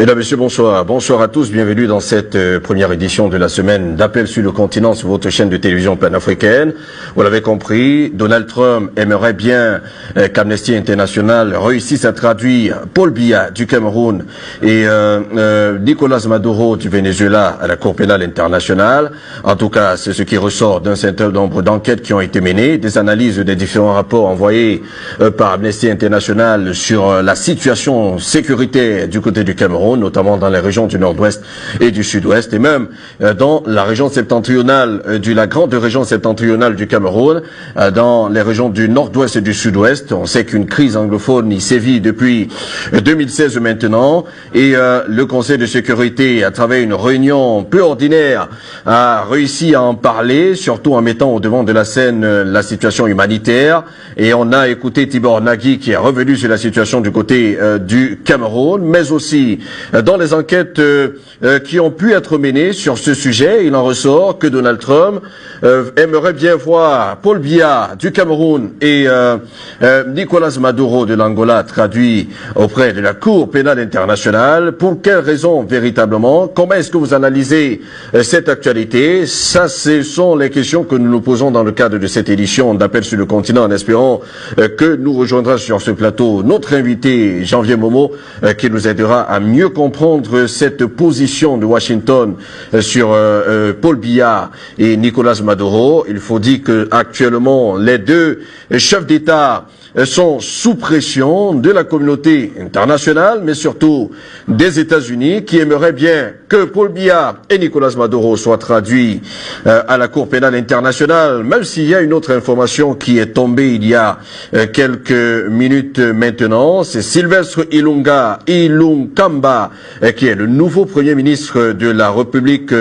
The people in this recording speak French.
Mesdames, Messieurs, bonsoir. Bonsoir à tous. Bienvenue dans cette première édition de la semaine d'Appel sur le continent sur votre chaîne de télévision panafricaine. Vous l'avez compris, Donald Trump aimerait bien qu'Amnesty International réussisse à traduire Paul Biya du Cameroun et Nicolás Maduro du Venezuela à la Cour pénale internationale. En tout cas, c'est ce qui ressort d'un certain nombre d'enquêtes qui ont été menées, des analyses des différents rapports envoyés par Amnesty International sur la situation sécuritaire du côté du Cameroun, notamment dans les régions du nord-ouest et du sud-ouest, et même dans la région septentrionale, la grande région septentrionale du Cameroun, dans les régions du nord-ouest et du sud-ouest. On sait qu'une crise anglophone y sévit depuis 2016 maintenant, et le Conseil de sécurité, à travers une réunion peu ordinaire, a réussi à en parler, surtout en mettant au devant de la scène la situation humanitaire. Et on a écouté Tibor Nagui qui est revenu sur la situation du côté du Cameroun, mais aussi dans les enquêtes qui ont pu être menées sur ce sujet. Il en ressort que Donald Trump aimerait bien voir Paul Biya du Cameroun et Nicolás Maduro de l'Angola traduits auprès de la Cour pénale internationale. Pour quelles raisons véritablement? Comment est-ce que vous analysez cette actualité? Ça, ce sont les questions que nous nous posons dans le cadre de cette édition d'Appel sur le continent, en espérant que nous rejoindra sur ce plateau notre invité Janvier Momo, qui nous aidera à mieux comprendre cette position de Washington sur Paul Biya et Nicolás Maduro. Il faut dire que actuellement les deux chefs d'État sont sous pression de la communauté internationale, mais surtout des États-Unis, qui aimeraient bien que Paul Biya et Nicolás Maduro soient traduits à la Cour pénale internationale, même s'il y a une autre information qui est tombée il y a quelques minutes maintenant. C'est Sylvestre Ilunga Ilunkamba, qui est le nouveau Premier ministre de la République